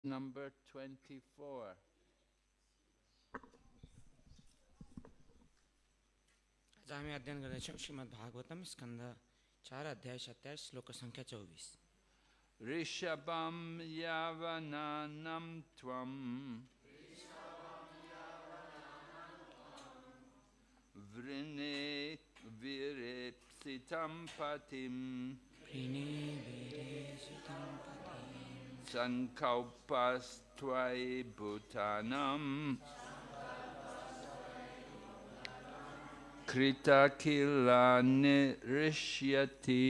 Number 24. आज हामी अध्ययन गर्दैछौँ श्रीमद् भागवतम स्कन्ध 4 अध्याय 27 श्लोक संख्या 24। Rishabham yavananam tvam vrine virepsitam patim sankalpastvai bhutanam krita kila nirishyati.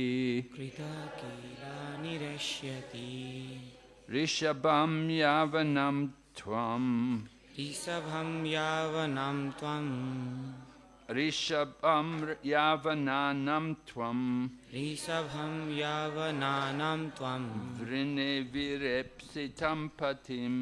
Rishabham yavanam tvam ऋषभं यावनं त्वं Rishabham yavananam tvam ऋषभं यावनानं त्वं vrine virepsitam patim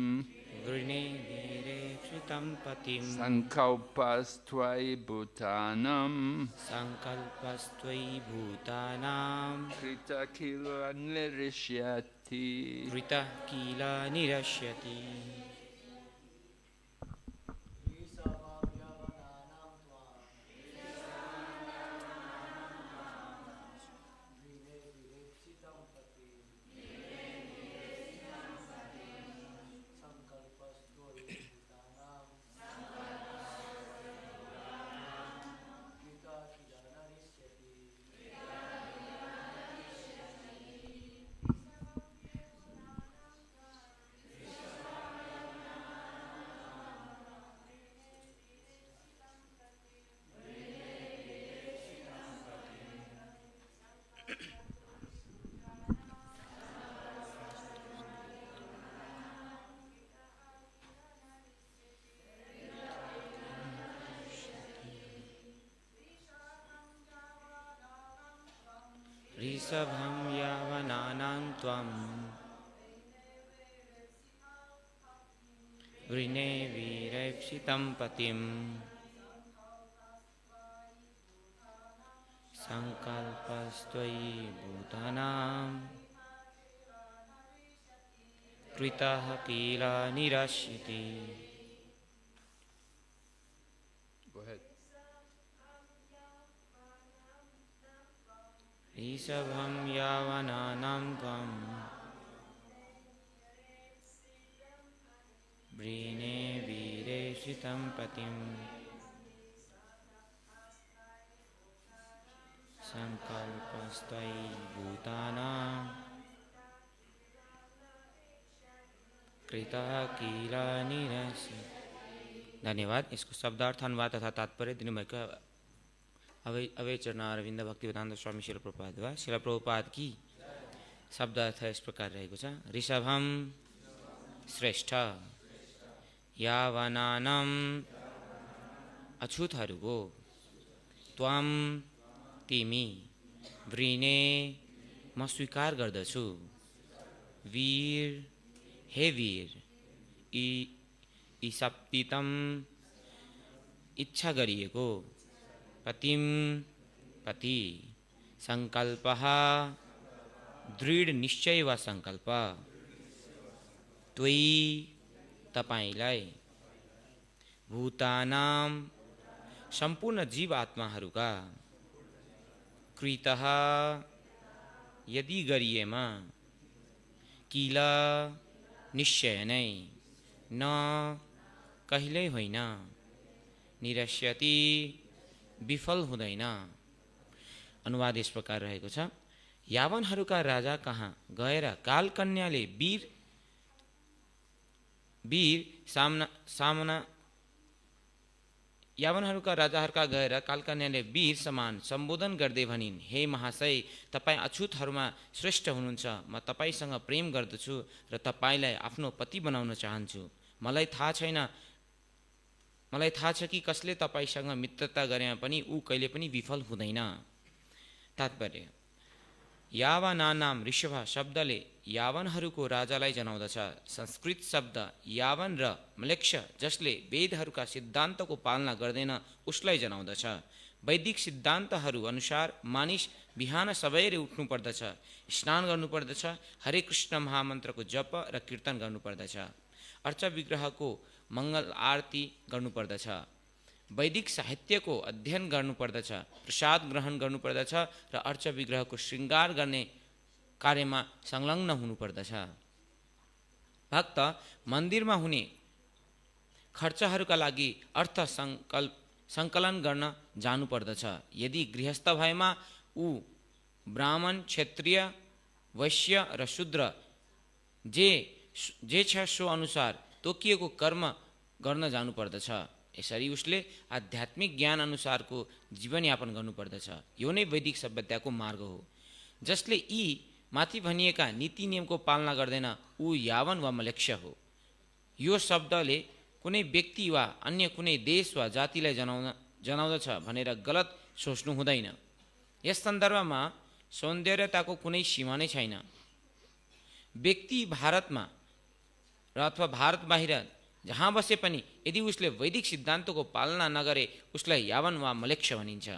वृणे वीरेक्षितं पतिं sankalpastvai bhutanam संकल्पस्त्वयि भूतानां krita kila nirishyati. कृतः किल निरस्यति। ऋषभं यावनानं त्वं वृणे वीरेक्षितं पतिं संकल्पस्त्वयि भूतानां कृतः किल निरस्यति। Go ahead. ऋषभं यावनानं त्वं वृणे वीरेक्षितं पतिं संकल्पस्त्वयि भूतानां कृतः किल निरस्यति। धन्यवाद। इसको शब्दार्थ अनुवाद तथा तात्पर्य दिनुभएका अवय चरणारविन्द भक्तिवेदान्त स्वामी शिल प्रभुपाद वा शिल प्रभुपाद की शब्दार्थ इस प्रकार रहेको छ। ऋषभम श्रेष्ठ, यावनानम अछुतहरूको, त्वम तिमी, वृणे म स्वीकार गर्दछु, वीर हे वीर, ईसप्तितम इच्छा गरिएको, पतिम पति, संकल्पः दृढ निश्चय वा संकल्प, त्वयि तपाईलाई, भूतानाम सम्पूर्ण जीव आत्माहरूका, कृतः यदि गरिएमा, किल निश्चय नै, न कहिल्यै होइन, निरस्यति विफल हुँदैन। अनुवाद इस प्रकार रहेको छ। यावनहरूका राजा कहाँ गएर कालकन्याले यावनहरूका राजाहरूका गएर कालकन्याले वीर समान सम्बोधन गर्दै भनिन्, हे महाशय, तपाईँ अछुतहरूमा श्रेष्ठ हुनुहुन्छ। म तपाईसँग प्रेम गर्दछु र तपाईलाई आफ्नो पति बनाउन चाहन्छु। मलाई थाहा छ कि कसले तपाईसँग मित्रता गरेमा पनि ऊ कहिले पनि विफल हुँदैन। तात्पर्य, यावनानाम ऋषभ शब्दले यावनहरूको राजालाई जनाउँदछ। संस्कृत शब्द यावन र म्लेच्छ जसले वेदहरूका सिद्धान्तको पालना गर्दैन उसलाई जनाउँदछ। वैदिक सिद्धान्तहरू अनुसार मानिस बिहान सबैले उठ्नुपर्दछ, स्नान गर्नुपर्दछ, हरे कृष्ण महामन्त्रको जप र कीर्तन गर्नुपर्दछ, अर्च विग्रहको मङ्गल आरती गर्नुपर्दछ, वैदिक साहित्यको अध्ययन गर्नुपर्दछ, प्रसाद ग्रहण गर्नुपर्दछ र अर्च विग्रहको श्रृङ्गार गर्ने कार्यमा संलग्न हुनुपर्दछ। भक्त मन्दिरमा हुने खर्चहरूका लागि अर्थ सङ्कलन गर्न जानुपर्दछ। यदि गृहस्थ भएमा ऊ ब्राह्मण, क्षत्रिय, वैश्य र शूद्र जे छ सो अनुसार तोकिएको कर्म गर्न जानुपर्दछ। यसरी उसले आध्यात्मिक ज्ञान अनुसारको जीवनयापन गर्नुपर्दछ। यो नै वैदिक सभ्यताको मार्ग हो। जसले यी माथि भनिएका नीति नियमको पालना गर्दैन ऊ यावन वा मलेक्ष हो। यो शब्दले कुनै व्यक्ति वा अन्य कुनै देश वा जातिलाई जनाउँदछ भनेर गलत सोच्नु हुँदैन। यस सन्दर्भमा सौन्दर्यताको कुनै सीमा नै छैन। व्यक्ति भारतमा र अथवा भारत बाहिर जहाँ बसे पनि यदि उसले वैदिक सिद्धान्तको पालना नगरे उसलाई यावन वा मलेक्ष भनिन्छ।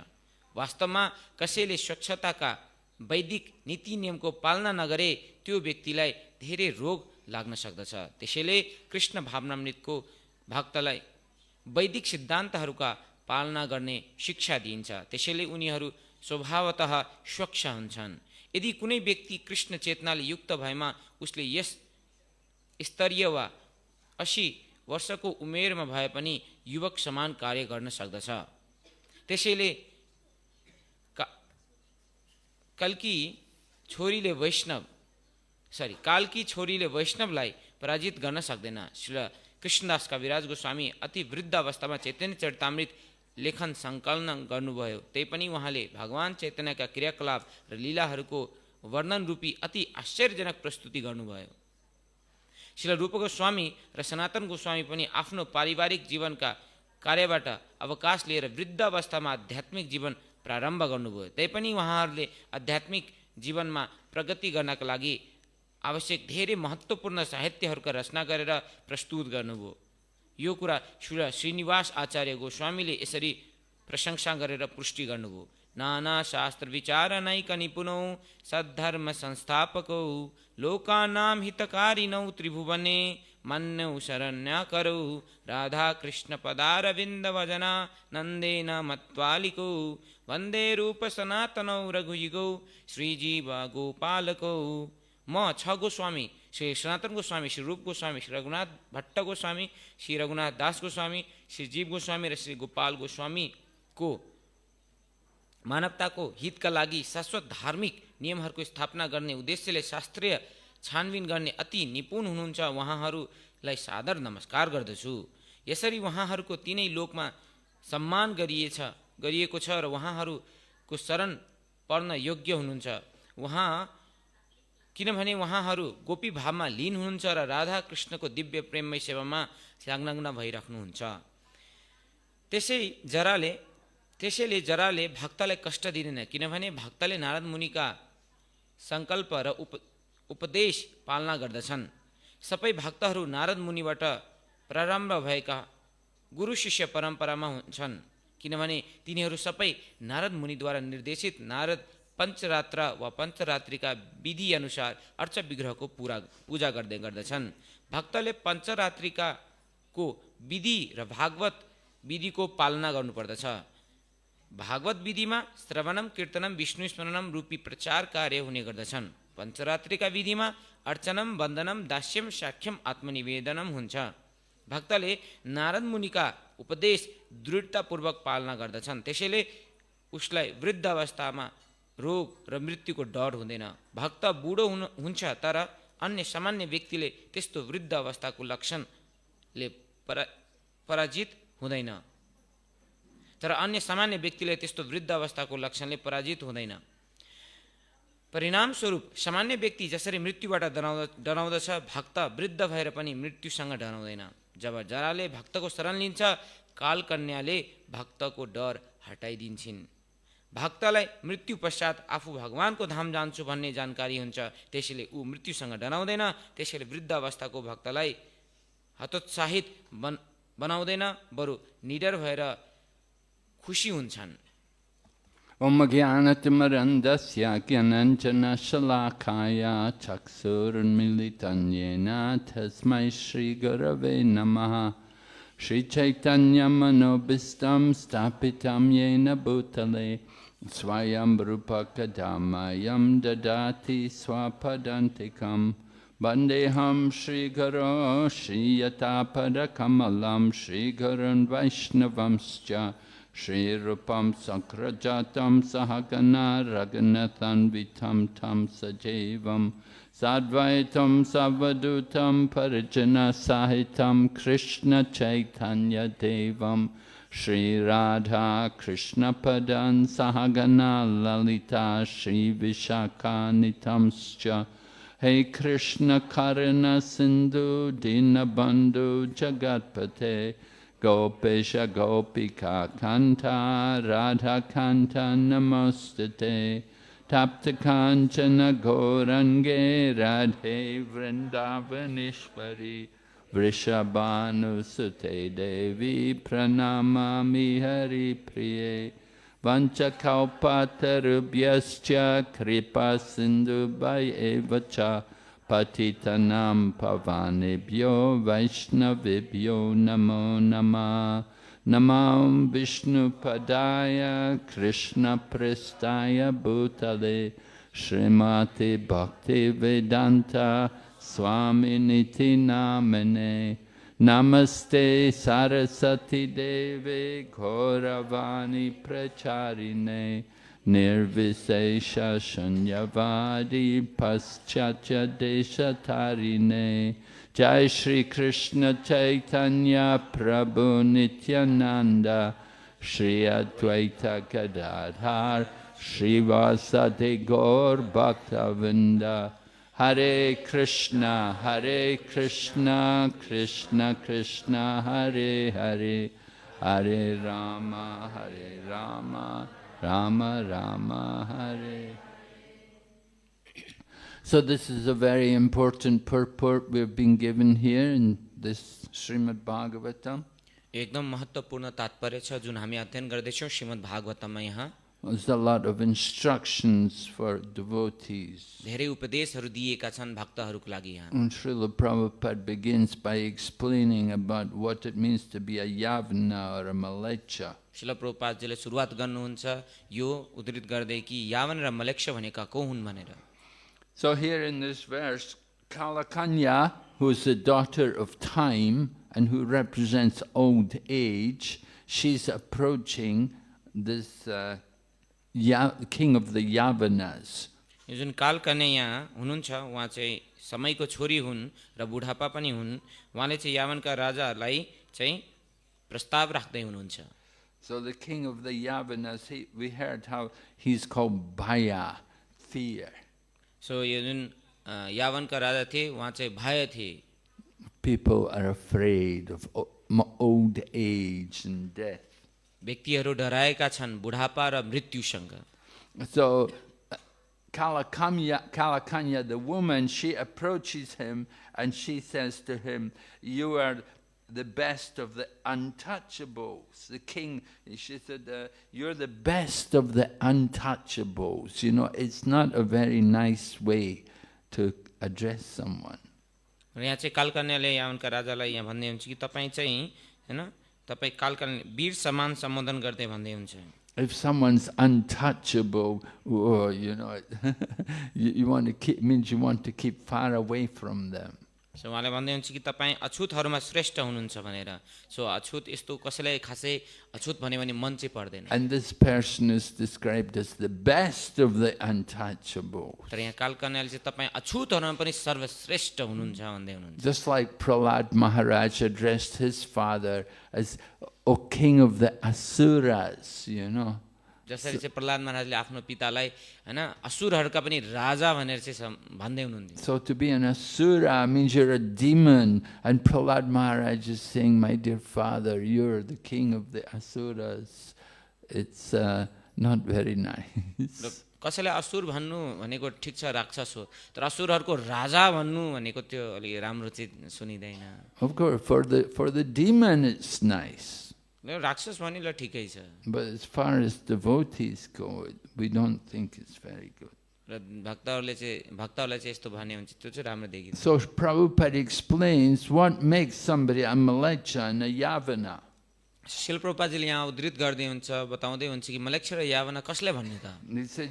वास्तवमा कसैले स्वच्छताका वैदिक नीति नियमको पालना नगरे त्यो व्यक्तिलाई धेरै रोग लाग्न सक्दछ। त्यसैले कृष्ण भावनामृतको भक्तलाई वैदिक सिद्धान्तहरूका पालना गर्ने शिक्षा दिइन्छ। त्यसैले उनीहरू स्वभावतः स्वच्छ हुन्छन्। यदि कुनै व्यक्ति कृष्ण चेतनाले युक्त भएमा उसले यस स्तरीय वा 80 वर्षको उमेरमा भए पनि युवक समान कार्य गर्न सक्दछ। त्यसैले कालकी छोरीले वैष्णवलाई पराजित गर्न सक्दैन। श्री कृष्णदास कविराज गोस्वामी अति वृद्ध अवस्थामा चैतन्य चरितामृत लेखन सङ्कलन गर्नुभयो। त्यही पनि उहाँले भगवान चैतन्यका क्रियाकलाप र लीलाहरूको वर्णन रूपी अति आश्चर्यजनक प्रस्तुति गर्नुभयो। श्री रूप गोस्वामी र सनातन गोस्वामी पनि आफ्नो पारिवारिक जीवनका कार्यबाट अवकाश लिएर वृद्ध अवस्थामा आध्यात्मिक जीवन प्रारम्भ गर्नुभयो। तैपनि उहाँहरूले आध्यात्मिक जीवनमा प्रगति गर्नका लागि आवश्यक धेरै महत्त्वपूर्ण साहित्यहरूका रचना गरेर प्रस्तुत गर्नुभयो। यो कुरा श्रीनिवास आचार्य गोस्वामीले यसरी प्रशंसा गरेर पुष्टि गर्नुभयो। नाना शास्त्र विचार नैक निपुणौ सद्धर्म संस्थापकौ लोकानां हितकारिणौ त्रिभुवने मन्यौ शरण्याकरौ राधा कृष्ण पदारविन्द भजना नन्देन मत्वालिकौ वन्दे रूप सनातनौ रघुयुगौ श्रीजीव गोपालकौ। म 6 गोस्वामी श्री सनातन गोस्वामी, श्री रूप गोस्वामी, श्री रघुनाथ भट्ट गोस्वामी, श्री रघुनाथ दास गोस्वामी, श्री जीव गोस्वामी र श्री गोपाल गोस्वामी को मानवताको हितका लागि शाश्वत धार्मिक नियमहरूको स्थापना गर्ने उद्देश्यले शास्त्रीय छानबिन गर्ने अति निपुण हुनुहुन्छ। उहाँहरूलाई सादर नमस्कार गर्दछु। यसरी उहाँहरूको तीनै लोकमा सम्मान गरिएको छ र उहाँहरूको शरण पर्न योग्य हुनुहुन्छ। किनभने उहाँहरू गोपी भावमा लीन हुनुहुन्छ र राधा कृष्णको दिव्य प्रेममय सेवामा संलग्न भइराख्नुहुन्छ। त्यसैले जराले भक्तलाई कष्ट दिँदैन, किनभने भक्तले नारद मुनिका सङ्कल्प र उपदेश पालना गर्दछन्। सबै भक्तहरू नारद मुनिबाट प्रारम्भ भएका गुरु शिष्य परम्परामा हुन्छन्, किनभने तिनीहरू सबै नारद मुनिद्वारा निर्देशित नारद पञ्चरात्र वा पञ्चरात्रिका विधि अनुसार अर्च विग्रहको पूजा गर्दै गर्दछन्। भक्तले पञ्चरात्रिकाको विधि र भागवत विधिको पालना गर्नुपर्दछ। भागवत विधिमा श्रवणम कीर्तनम विष्णु स्मरणम रूपी प्रचार कार्य हुने गर्दछन्। पञ्चरात्रिका विधिमा अर्चनम वन्दनम दास्यम साख्यम आत्मनिवेदनम हुन्छ। भक्तले नारद मुनिका उपदेश दृढतापूर्वक पालना गर्दछन्। त्यसैले उसलाई वृद्ध अवस्थामा रोग र मृत्युको डर हुँदैन। भक्त बुढो हुन्छ तर अन्य सामान्य व्यक्तिले त्यस्तो वृद्ध अवस्थाको लक्षणले पराजित हुँदैन। परिणामस्वरूप सामान्य व्यक्ति जसरी मृत्युबाट डराउँदछ भक्त वृद्ध भएर पनि मृत्युसँग डराउँदैन। जब जराले भक्तको शरण लिन्छ कालकन्याले भक्तको डर हटाइदिन्छन्। भक्तलाई मृत्यु पश्चात आफू भगवानको धाम जान्छु भन्ने जानकारी हुन्छ। त्यसैले ऊ मृत्युसँग डराउँदैन। त्यसैले वृद्ध अवस्थाको भक्तलाई हतोत्साहित बनाउँदैन, बरु निडर भएर खुसी हुन्छन्। Om Jnanatimirandasya Jnananjana Shalakaya Chaksurunmilitan Yena Tasmai Shri Gurave Namaha Shri Chaitanya Manobhistam Stapitam Yena Bhutale Swayam Rupa Kadamayam Dadati Swapadantikam Bandeham Shri Guru Shri Yatapada Kamalam Shri Gurun Vaishnavamscha Shri Rupam Sakrajatam Sahagana Raghunathan Vitam Tam Sajevam Sadvaitam Savadutam Parijana Sahitam Krishna Chaitanya Devam Shri Radha Krishna Padan Sahagana Lalita Shri Vishaka Nitamscha Hey Krishna Karuna Sindhu Dinabandhu Jagatpate Gopesha Gopika Kanta Radha Kanta Namostate Tapta Kanchana Gourange Radhe Vrindavanishwari Vrishabhanu Sute Devi Pranamami Hari Priye Vanchakalpatarubhyascha Kripa Sindhu Bhayevacha Patitanam Pavanebhyo Vaishnavibhyo Namo Nama Namam Vishnu Padaya Krishna Prestaya Bhutale Srimati Bhakti Vedanta Swami Niti Namane Namaste Sarasati Devi Gauravani Pracharine Nirvisesha Shunyavadi Paschatya Deshatarine Jai Shri Krishna Chaitanya Prabhu Nityananda Shri Advaita Gadadhar Shri Vasati Gaur Bhaktavinda Hare Krishna Krishna Krishna Hare Hare Hare Rama Rama Rama Hare. So this is a very important purport we've been given here in this Srimad Bhagavatam. एकदम महत्त्वपूर्ण तात्पर्य छ जुन हामी अध्ययन गर्दैछौँ श्रीमद् भागवतमा यहाँ There's a lot of instructions for devotees. धेरै उपदेशहरू दिएका छन् भक्तहरूको लागि यहाँ. And Srila Prabhupada begins by explaining about what it means to be a Yavana or a Malecha. Srila प्रभुपादजीले सुरुवात गर्नुहुन्छ यो उद्धृत गर्दै कि यावन र मलेक्ष भनेका को हुन् भनेर. So here in this verse, Kalakanya, who is the daughter of time and who represents old age, she's approaching this king of the Yavanas. यो जुन कालकन्या यहाँ हुनुहुन्छ उहाँ चाहिँ समयको छोरी हुन् र बुढापा पनि हुन्. उहाँले चाहिँ यावनका राजाहरूलाई चाहिँ प्रस्ताव राख्दै हुनुहुन्छ. So the king of the Yavanas, we heard how he's called Bhaya, fear. So यो जुन यावनका राजा थिए उहाँ चाहिँ भय थिए. People are afraid of old age and death. व्यक्तिहरू डराएका छन् बुढापा र मृत्युसँग. So Kalakanya, the woman, she approaches him and she says to him, "You are the best of the untouchables." The king, she said, "You're the best of the untouchables." You know, it's not a very nice way to address someone. यहाँ चाहिँ कालकन्याले यावनका राजालाई यहाँ भन्दै हुन्छ कि तपाईँ चाहिँ हैन तपाईँ कालकन्या वीर समान सम्बोधन गर्दै भन्दै हुन्छ. If someone's untouchable, you know, you want to keep, means you want to keep far away from them. So उहाँले भन्दै हुन्छ कि तपाईँ अछुतहरूमा श्रेष्ठ हुनुहुन्छ भनेर. सो अछुत यस्तो कसैलाई खासै अछुत भन्यो भने मन चाहिँ पर्दैन. And this person is described as the best of the untouchables. तर यहाँ कालकन्याले चाहिँ तपाईँ अछुतहरूमा पनि सर्वश्रेष्ठ हुनुहुन्छ भन्दै हुनुहुन्छ. Just like Prahlad Maharaj addressed his father as, "O king of the asuras," you know. जसरी चाहिँ प्रहलाद महाराजले आफ्नो पितालाई हैन असुरहरूका पनि राजा भनेर चाहिँ भन्दै हुनुहुन्थ्यो. So to be an asura means you're a demon, and Prahlad Maharaj is saying, "My dear father, you're the king of the asuras." It's not very nice. कसैलाई असुर भन्नु भनेको ठिक छ राक्षस हो, तर असुरहरूको राजा भन्नु भनेको त्यो अलि राम्रो चाहिँ सुनिदैन. Of course, for the demon it's nice. राक्षस भने ल ठिकै छ, But as far as devotees go, we don't think it's very good. र भक्तहरूलाई चाहिँ यस्तो भने हुन्छ त्यो चाहिँ राम्रो देखिन्छ। So Prabhupada explains what makes somebody a Malecha and a Yavana. शिल प्रभुपादजीले यहाँ उद्धृत गर्दै हुन्छ, बताउँदै हुन्छ कि मलेच्छ र यावना कसले भन्ने त? He said,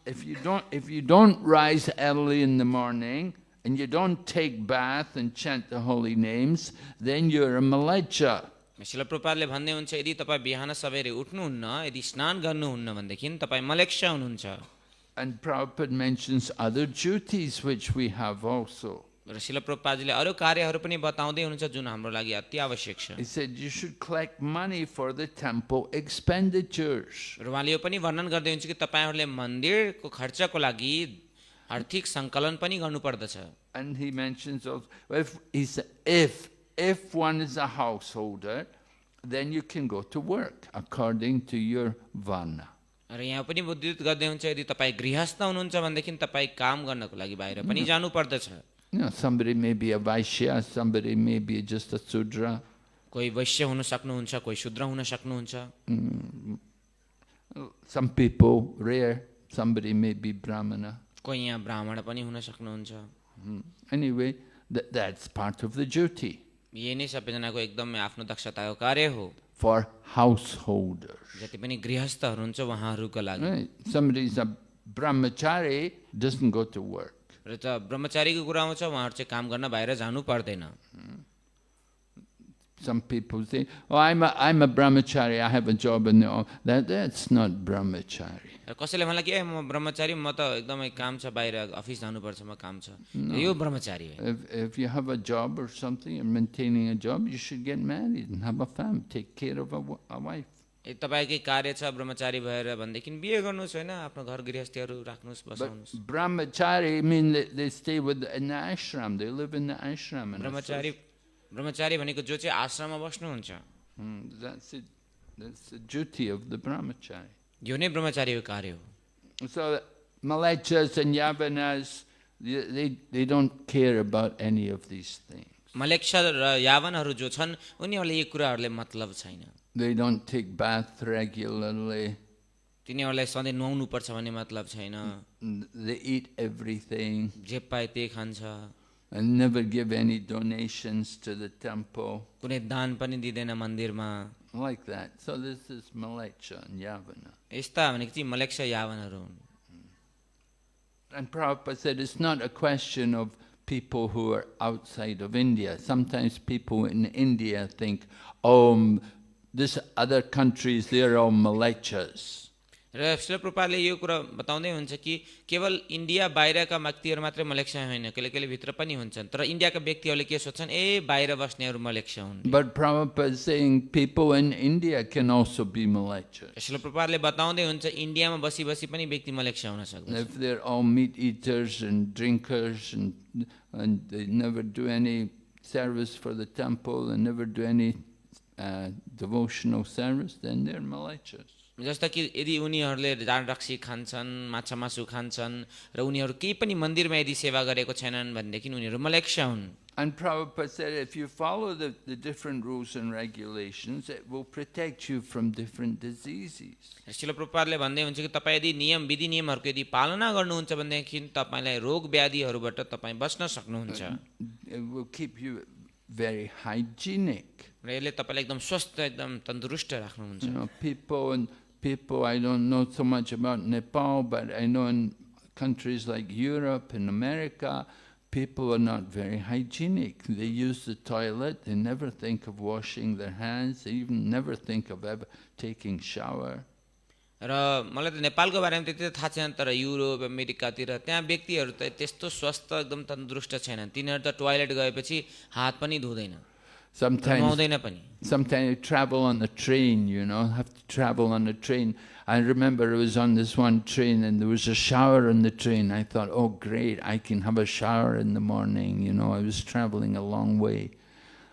if you don't rise early in the morning and you don't take bath and chant the holy names, then you're a Malecha. शिल प्रभुपादले भन्दै हुन्छ यदि तपाईँ बिहान सबेरै उठ्नुहुन्न, यदि स्नान गर्नुहुन्न भनेदेखि तपाईँ मलेच्छ हुनुहुन्छ। And Prabhupada mentions other duties which we have also. र शिल प्रभुपादजीले अरू कार्यहरू पनि बताउँदै हुनुहुन्छ जुन हाम्रो लागि अति आवश्यक छ। He said you should collect money for the temple expenditures. र उहाँले यो पनि वर्णन गर्दै हुन्छ कि तपाईँहरूले मन्दिरको खर्चको लागि आर्थिक सङ्कलन पनि गर्नुपर्दछ। And he mentions also, if one is a householder, then you can go to work according to your varna. र यहाँ पनि उद्धृत गर्दै हुन्छ यदि तपाईँ गृहस्थ हुनुहुन्छ भनेदेखि तपाईँ काम गर्नको लागि बाहिर पनि जानु पर्दछ। Somebody may be a Vaishya, somebody may be just a Sudra. कोही वैश्य हुन सक्नुहुन्छ, कोही शूद्र हुन सक्नुहुन्छ। Some people, rare, somebody may be Brahmana. कोही यहाँ ब्राह्मण पनि हुन सक्नुहुन्छ। Anyway, that's part of the duty. यही नै सबैजनाको एकदमै आफ्नो दक्षताको कार्य हो। For householders. जति पनि गृहस्थहरू हुन्छ उहाँहरूका लागि। Right. Somebody is a brahmachari, doesn't go to work. र त ब्रह्मचारीको कुरा आउँछ उहाँहरू चाहिँ काम गर्न बाहिर जानु पर्दैन। Some people say, "Oh, I'm a brahmachari. I have a job in the that's not brahmachari." र कसैले मलाई के म ब्रह्मचारी, म त एकदमै काम छ बाहिर अफिस जानुपर्छ, म काम छ, यो ब्रह्मचारी हो। If you have a job or something, you're maintaining a job, you should get married and have a family, take care of a wife. तपाईकै कार्य छ ब्रह्मचारी भएर भनेदेखि बिहे गर्नुहोस् होइन, आफ्नो घर गृहस्थीहरू राख्नुहोस्, बसाउनुहोस्। Brahmachari mean they stay in the ashram. They live in the ashram. ब्रह्मचारी भनेको जो चाहिँ आश्रममा बस्नुहुन्छ। That's the duty of the brahmachari. यो नै ब्रह्मचारीको कार्य हो। So Malechas and Yavanas, they don't care about any of these things. मलेच्छ र यावनहरू जो छन् उनीहरूले यी कुराहरूले मतलब छैन। They don't take bath regularly. तिनीहरूलाई सधैँ नुहाउनु पर्छ भन्ने मतलब छैन। They eat everything. जे पाए त्यही खान्छ। And never give any donations to the temple. कुनै दान पनि दिँदैन मन्दिरमा। Like that. So this is Malecha and Yavana. यस्ता भनेको चाहिँ मलेच्छ यावनहरू हुन्। And Prabhupada said it's not a question of people who are outside of India. Sometimes people in India think, oh, this other countries, they're all Malechas. र शिल प्रभुपादले यो कुरा बताउँदै हुन्छ कि केवल इन्डिया बाहिरका व्यक्तिहरू मात्रै मलेच्छ होइन, कहिले कहिले भित्र पनि हुन्छन्, तर इन्डियाका व्यक्तिहरूले के सोच्छन्, बाहिर बस्नेहरू मलेच्छ हुन्। But Prabhupada is saying people in India can also be Malechas. शिल प्रभुपादले बताउँदै हुन्छ इन्डियामा बसी बसी पनि व्यक्ति मलेच्छ हुन सक्छ। If they're all meat eaters and drinkers and they never do any service for the temple and never do any devotional service, then they're Malechas. जस्तो कि यदि उनीहरूले दान रक्सी खान्छन्, माछा मासु खान्छन् र उनीहरू केही पनि मन्दिरमा यदि सेवा गरेको छैनन् भनेदेखि उनीहरू मलेच्छ हुन्। And Prabhupada said if you follow the different rules and regulations, it will protect you from different diseases. शिल प्रभुपादले भन्दै हुन्छ कि तपाईँ यदि नियम विधि नियमहरूको यदि पालना गर्नुहुन्छ भनेदेखि तपाईँलाई रोग व्याधिहरूबाट तपाईँ बच्न सक्नुहुन्छ। It will keep you very hygienic. र यसले तपाईँलाई एकदम स्वस्थ एकदम तन्दुरुस्त राख्नुहुन्छ। You know, people, I don't know so much about Nepal, but I know in countries like Europe and America, people are not very hygienic. They use the toilet, they never think of washing their hands, they even never think of ever taking shower. र मलाई त नेपालको बारेमा त्यति थाहा छैन, तर Europe अमेरिकातिर त्यहाँ व्यक्तिहरू त त्यस्तो स्वस्थ एकदम तन्दुरुस्त छैनन्, तिनीहरू त टोयलेट गएपछि हात पनि धुँदैन, नुहाउँदैन पनि। Sometimes you travel on the train, have to travel on the train. I remember I was on this one train and there was a shower in the train. I thought, oh great, I can have a shower in the morning. I was traveling a long way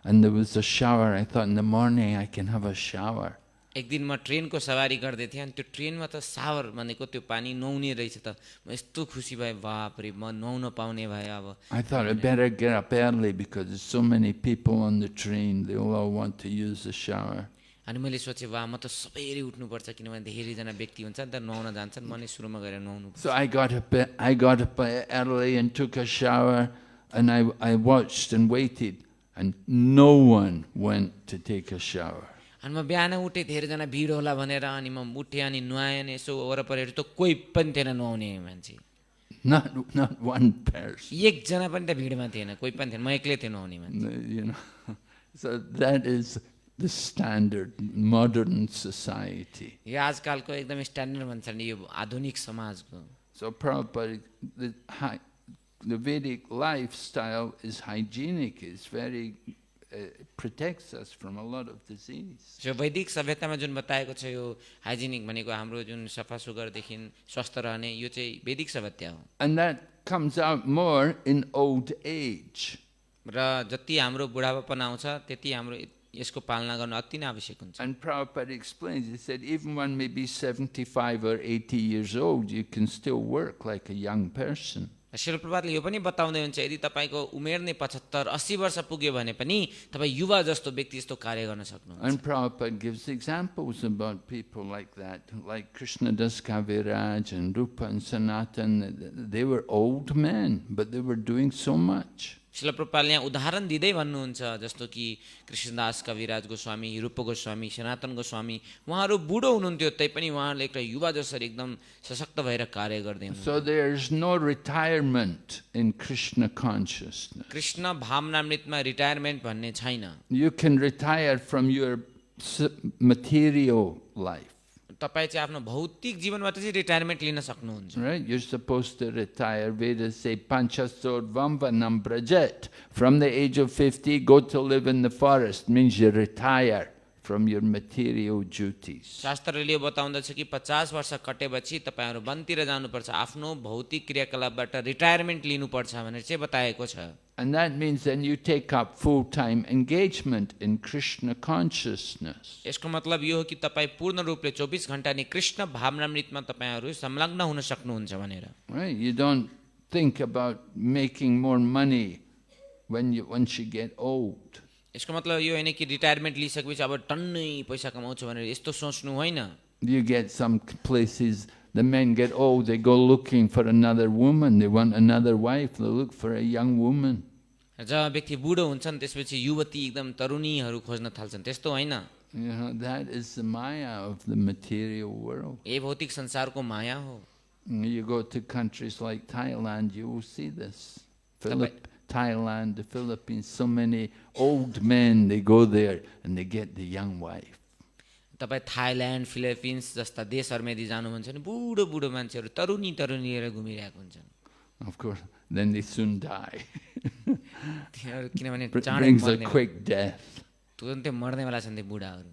and there was a shower. I thought in the morning I can have a shower. एक दिन म ट्रेनको सवारी गर्दै थिएँ अनि त्यो ट्रेनमा त सावर भनेको त्यो पानी नुहाउने रहेछ त, म यस्तो खुसी भएँ, बाप रे म नुहाउन पाउने भए अब। I thought I better get up early because there's so many people on the train, they will all want to use the shower. अनि मैले सोचेँ वा म त सबैले उठ्नुपर्छ किनभने धेरैजना व्यक्ति हुन्छ नि त नुहाउन जान्छन् म नै सुरुमा गएर नुहाउनु So I got up early and took a shower, and I watched and waited, and no one went to take a shower. अनि म बिहान उठेँ धेरैजना भिड होला भनेर अनि म उठेँ अनि नुहाएँ अनि यसो वरपरि त कोही पनि थिएन नुहाउने मान्छे Not one person. एकजना पनि त भिडमा थिएन कोही पनि थिएन म एक्लै थिएँ नुहाउने मान्छे You know, so that is the standard modern society. यो आजकलको एकदमै स्ट्यान्डर्ड भन्छ नि यो आधुनिक समाजको So Prabhupada, the Vedic lifestyle is hygienic. It's very protects us from a lot of disease. जो वैदिक सभ्यतामा जुन बताएको छ यो हाइजिनिक भनेको हाम्रो जुन सफा सुग्घरदेखि स्वस्थ रहने यो चाहिँ वैदिक सभ्यता हो And that comes out more in old age. र जति हाम्रो बुढापापन आउँछ त्यति हाम्रो यसको पालना गर्न अति नै आवश्यक हुन्छ And Prabhupada explains, he said, even one may be 75 or 80 years old, you can still work like a young person. शिल प्रभातले यो पनि बताउँदै हुन्छ यदि तपाईको उमेर नै 75-80 वर्ष पुग्यो भने पनि तपाई युवा जस्तो व्यक्ति जस्तो कार्य गर्न सक्नुहुन्छ And Prabhupada gives examples about people like that, like Krishnadas Kaviraj and Rupa and Sanatan. They were old men, but they were doing so much. शिल प्रभातले यहाँ उदाहरण दिँदै भन्नुहुन्छ जस्तो कि कृष्णदास कविराज गोस्वामी रूप गोस्वामी सनातन गोस्वामी उहाँहरू बुढो हुनुहुन्थ्यो तैपनि उहाँहरूले एउटा युवा जसरी एकदम सशक्त भएर कार्य गर्दै हुनुहुन्थ्यो So there is no retirement in Krishna consciousness. Krishna भावनामृतमा रिटायरमेन्ट भन्ने छैन You can retire from your material life. तपाई चाहिँ आफ्नो भौतिक जीवनबाट चाहिँ रिटायरमेन्ट लिन सक्नुहुन्छ Right? You're supposed to retire. Vedas say Panchasodvam Vanam Brajet. From the age of 50, go to live in the forest. Means you retire from your material duties. शास्त्रले बताउँदछ कि 50 वर्ष कटेपछि तपाईहरु वनतिर जानुपर्छ आफ्नो भौतिक क्रियाकलापबाट रिटायरमेन्ट लिनुपर्छ भनेर चाहिँ बताएको छ And that means then you take up full-time engagement in Krishna consciousness. यसको मतलब यो हो कि तपाई पूर्ण रूपले 24 घण्टा नै कृष्ण भावनामृतमा तपाईहरु संलग्न हुन सक्नुहुन्छ भनेर Right? You don't think about making more money once you get old. यसको मतलब यो हैन कि रिटायरमेन्ट लिइसकेपछि अब टन्नै पैसा कमाउँछु भनेर यस्तो सोच्नु होइन You get some places, the men get old, they go looking for another woman, they want another wife, they look for a young woman. जब व्यक्ति बुढो हुन्छन् त्यसपछि युवती एकदम तरुणीहरू खोज्न थाल्छन् त्यस्तो होइन You know, that is the maya of the material world. ए भौतिक संसारको माया हो You go to countries like Thailand, you will see this. Thailand, the Philippines, so many old men, they go there and they get the young wife. तपाई Thailand Philippines जस्ता देशहरुमा यदि जानुहुन्छ भने बुढो बुढो मान्छेहरु तरुणी तरुणी लिएर घुमिरहेका हुन्छन् Of course, then they soon die. किनभने Brings a quick death. तुरुन्तै मर्नेवाला छन् ती बुढाहरु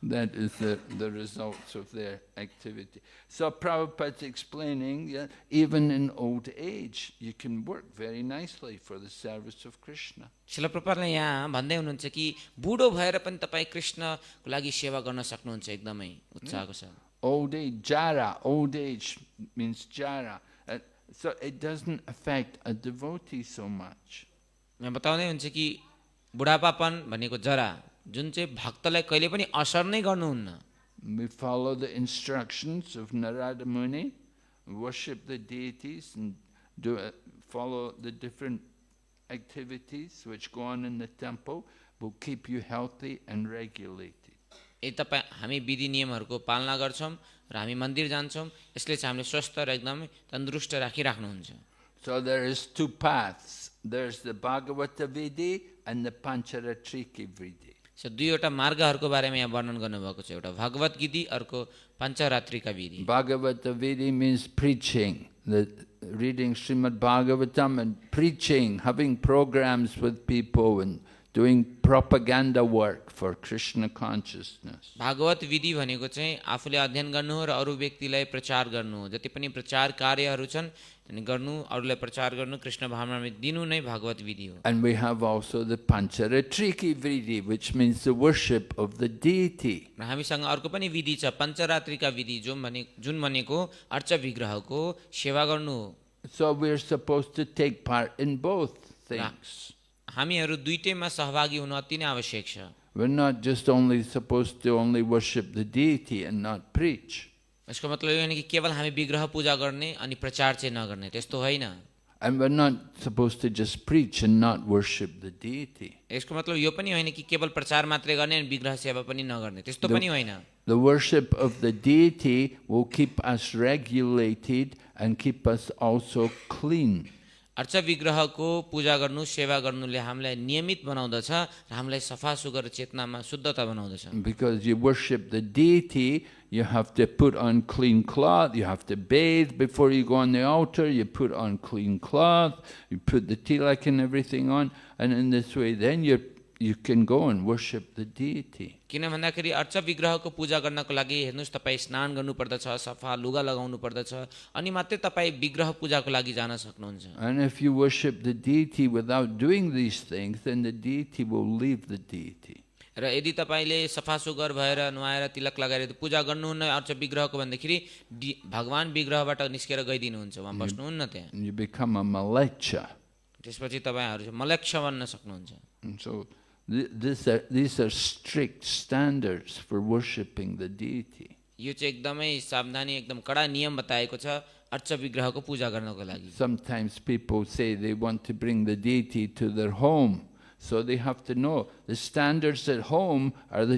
That is the results of their activity. So Prabhupada's explaining that even in old age, you can work very nicely for the service of Krishna. शिल प्रभुपादले यहाँ भन्दै हुनुहुन्छ कि बुढो भएर पनि तपाई कृष्णको लागि सेवा गर्न सक्नुहुन्छ एकदमै उत्साहको साथ Old age, jara. Old age means jara. So it doesn't affect a devotee so much. यहाँ बताउँदै हुन्छ कि बुढापापन भनेको जरा जुन चाहिँ भक्तलाई कहिले पनि असर नै गर्नुहुन्न We follow the instructions of Narada Muni, worship the deities and follow the different activities which go on in the temple will keep you healthy and regulated. यदि तपाई हामी विधि नियमहरुको पालना गर्छौं र हामी मन्दिर जान्छौं यसले चाहिँ हामीले स्वस्थ र एकदमै तन्दुरुस्त राखिराख्नुहुन्छ So there is two paths. There's the Bhagavata Vidhi and the Pancharatriki Vidhi. So दुईवटा मार्गहरुको बारेमा यहाँ वर्णन गर्नुभएको छ एउटा भगवत गीति अर्को पञ्चरात्रिका विधि Bhagavata Vidhi means preaching, reading Srimad Bhagavatam and preaching, having programs with people and doing propaganda work for Krishna consciousness. Bhagwat विधि भनेको चाहिँ आफूले अध्ययन गर्नु हो र अरु व्यक्तिलाई प्रचार गर्नु हो जति पनि प्रचार कार्यहरु छन् अनि गर्नु अरुलाई प्रचार गर्नु कृष्ण भावनामा दिनु नै भागवत विधि हो And we have also the Pancharatriki Vidhi, which means the worship of the deity. र हामीसँग अर्को पनि विधि छ पञ्चरात्रिका विधि जुन भनेको अर्च विग्रहको सेवा गर्नु हो So we're supposed to take part in both things. हामीहरु दुईटैमा सहभागी हुन अति नै आवश्यक छ We're not just only supposed to only worship the deity and not preach. यसको मतलब यो होइन कि केवल हामी विग्रह पूजा गर्ने अनि प्रचार चाहिँ नगर्ने, त्यस्तो होइन। And we're not supposed to just preach and not worship the deity. यसको मतलब यो पनि होइन कि केवल प्रचार मात्रै गर्ने अनि विग्रह सेवा पनि नगर्ने, त्यस्तो पनि होइन। The worship of the deity will keep us regulated and keep us also clean. अर्च विग्रहको पूजा गर्नु सेवा गर्नुले हामीलाई नियमित बनाउँदछ र हामीलाई सफा सुग्घर चेतनामा शुद्धता बनाउँदछ। Because you worship the deity, you have to put on clean cloth, you have to bathe before you go on the altar, you put on clean cloth, you put the tilak and everything on, and in this way then you can go and worship the deity. किन भन्दाखेरि urge विग्रहको पूजा गर्नको लागि हेर्नुस् तपाई स्नान गर्नु पर्दछ, सफा लुगा लगाउनु पर्दछ, अनि मात्रै तपाई विग्रह पूजाको लागि जान सक्नुहुन्छ। And if you worship the deity without doing these things, then the deity will leave the deity. र यदि तपाईले सफा सुग्घर भएर नुहाएर तिलक लगाएर पूजा गर्नुहुन्न अर्च विग्रहको भन्दाखेरि भगवान विग्रहबाट निस्केर गइदिनुहुन्छ, वहाँ बस्नुहुन्न त्यहाँ। You become a malecha. त्यसपछि तपाईहरु मलेच्छ बन्न सक्नुहुन्छ। And so these are strict standards for worshiping the deity. यो चाहिँ एकदमै सावधानी एकदम कडा नियम बताएको छ अर्च विग्रहको पूजा गर्नको लागि। Sometimes people say they want to bring the deity to their home, so they have to know the standards at home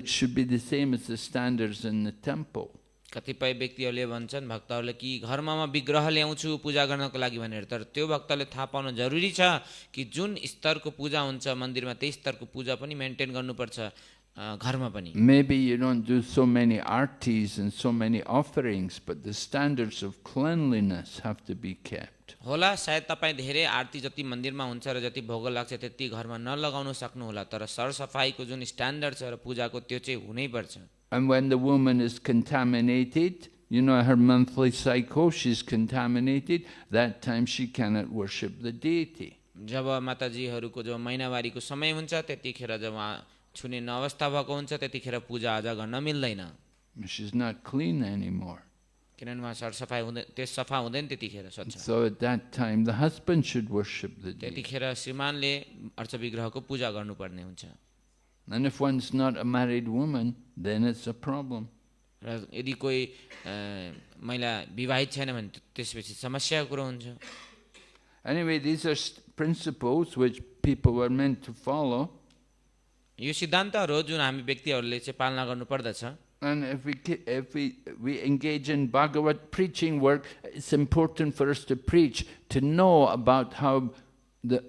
should be the same as the standards in the temple. कतिपय व्यक्तिहरूले भन्छन् भक्तहरूले कि घरमा म विग्रह ल्याउँछु पूजा गर्नको लागि भनेर, तर त्यो भक्तले थाहा पाउन जरुरी छ कि जुन स्तरको पूजा हुन्छ मन्दिरमा त्यही स्तरको पूजा पनि मेन्टेन गर्नुपर्छ घरमा पनि। Maybe you don't do so many artis and so many offerings, but the standards of cleanliness have to be kept. होला सायद तपाई धेरै आरती जति मन्दिरमा हुन्छ र जति भोग लाग्छ त्यति घरमा नलगाउन सक्नु होला, तर सरसफाईको जुन स्ट्यान्डर्ड छ र पूजाको त्यो चाहिँ हुनै पर्छ। And when the woman is contaminated, you know, her monthly cycle, she's contaminated, that time she cannot worship the deity. जब माताजीहरूको जो महिनावारीको समय हुन्छ त्यतिखेर जब छुने अवस्था भएको हुन्छ त्यतिखेर पूजा आजा गर्न मिल्दैन। She's not clean anymore. किनभने उहाँ सरसफाई हुँदैन, त्यो सफा हुँदैन त्यतिखेर स्वच्छ। So at that time the husband should worship the deity. त्यतिखेर श्रीमानले अर्च विग्रहको पूजा गर्नुपर्ने हुन्छ। And if one's not a married woman, then it's a problem. र यदि कोही महिला विवाहित छैन भने त्यसपछि समस्याको कुरो हुन्छ। Anyway, these are principles which people are meant to follow. यो सिद्धान्तहरू जुन हामी व्यक्तिहरूले चाहिँ पालना गर्नु पर्दछ। And if we engage in Bhagavad preaching work, it's important for us to preach, to know about how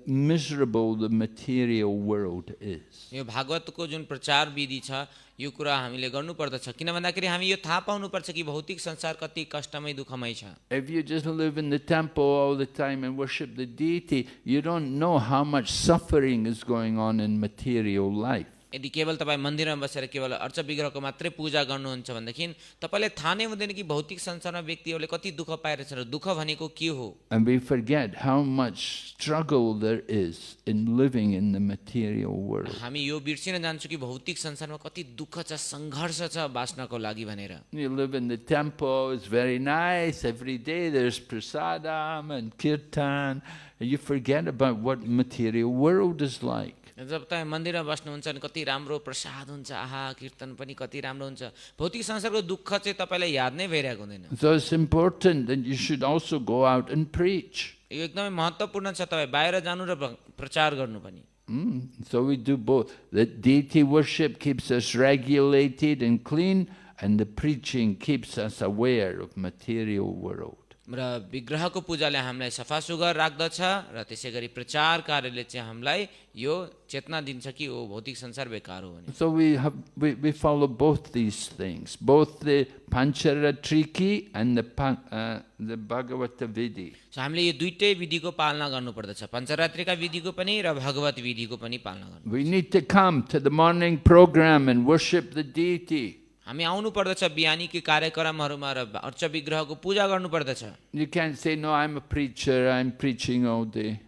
miserable the material world is. यो भागवतको जुन प्रचार विधि छ यो कुरा हामीले गर्नु पर्दछ, किन भन्दाखेरि हामी यो थाहा पाउनु पर्छ कि भौतिक संसार कति कष्टमय दुःखमय छ। If you just live in the temple all the time and worship the deity, you don't know how much suffering is going on in material life. यदि केवल तपाईं मन्दिरमा बसेर केवल अर्च विग्रहको मात्रै पूजा गर्नुहुन्छ भनेदेखि तपाईलाई थाहा नै हुँदैन कि भौतिक संसारमा व्यक्तिहरूले कति दुःख पाइरहेछन् र दुःख भनेको के हो। And we forget how much struggle there is in living in the material world. हामी यो बिर्सिन जान्छौँ कि भौतिक संसारमा कति दुःख छ, संघर्ष छ बाँच्नको लागि भनेर। You live in the temple, it's very nice, every day there's prasadam and kirtan, and you forget about what material world is like. जब तपाईं मन्दिरमा बस्नुहुन्छ अनि कति राम्रो प्रसाद हुन्छ, आहा कीर्तन पनि कति राम्रो हुन्छ, भौतिक संसारको दुःख चाहिँ तपाईलाई याद नै भइरहेको हुँदैन। So it's important that you should also go out and preach. यो एकदमै महत्त्वपूर्ण छ तपाईं बाहिर जानु र प्रचार गर्नु पनि। So we do both. The deity worship keeps us regulated and clean, and the preaching keeps us aware of material world. र विग्रहको पूजाले हामीलाई सफा सुग्घर राख्दछ र त्यसैगरी प्रचार कार्यले चाहिँ हामीलाई यो चेतना दिन्छ कि ओ भौतिक संसार बेकार हो भने। So we follow both these things, both the Pancharatriki and the Bhagavata Vidhi. So हामीले यो दुईटै विधिको पालना गर्नु पर्दछ, पञ्चरात्रिका विधिको पनि र भगवत विधिको पनि पालना गर्नु। We need to come to the morning program and worship the deity. हामी आउनु पर्दछ बिहानीको कार्यक्रमहरुमा र अर्च विग्रहको पूजा गर्नु पर्दछ। You can't say, no, I'm a preacher, I'm preaching all day.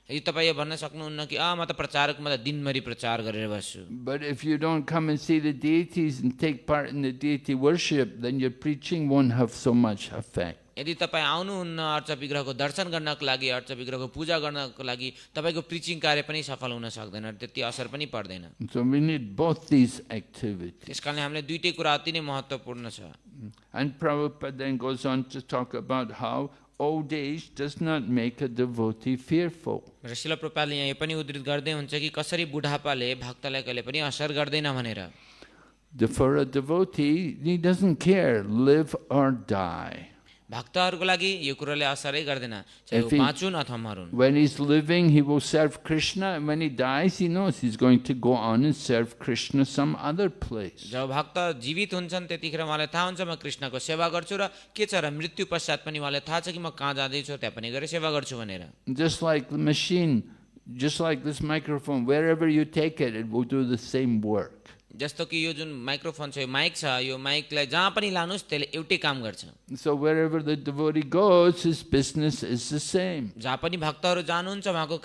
यदि तपाईं यो भन्न सक्नुहुन्न कि म त प्रचारक, म त दिनभरि प्रचार गरेर बस्छु। But if you don't come and see the deities and take part in the deity worship, then your preaching won't have so much effect. यदि तपाईँ आउनुहुन्न अर्च विग्रहको दर्शन गर्नको लागि, अर्च विग्रहको पूजा गर्नको लागि, तपाईँको प्रिचिङ कार्य पनि सफल हुन सक्दैन, त्यति असर पनि पर्दैन। So we need both these activities. त्यसकारणले हामीले दुईटै कुरा अति नै महत्त्वपूर्ण छ। And Prabhupada then goes on to talk about how old age does not make a devotee fearful. र शिल प्रभुपादले यहाँ यो पनि उद्धृत गर्दै हुन्छ कि कसरी बुढापाले भक्तलाई कहिले पनि असर गर्दैन भनेर। For a devotee, he doesn't care, live or die. भक्तहरूको लागि यो कुरोले असरै गर्दैन, चाहे वो बाँचुन् अथवा मरुन्। When he's living, he will serve Krishna, and when he dies, he knows he's going to go on and serve Krishna some other place. जब भक्त जीवित हुन्छन् त्यतिखेर उहाँलाई थाहा हुन्छ म कृष्णको सेवा गर्छु र के छ र मृत्यु पश्चात पनि उहाँलाई थाहा छ कि म कहाँ जाँदैछु, त्यहाँ पनि गएर सेवा गर्छु भनेर। Just like the machine, just like this microphone, wherever you take it, it will do the same work. जस्तो कि यो जुन माइक्रोफोन छ, यो माइक छ, यो माइकलाई जहाँ पनि लानुस् त्यसले एउटै काम गर्छ। So wherever the devotee goes, his business is the same. जहाँ पनि भक्तहरू जानुहुन्छ उहाँको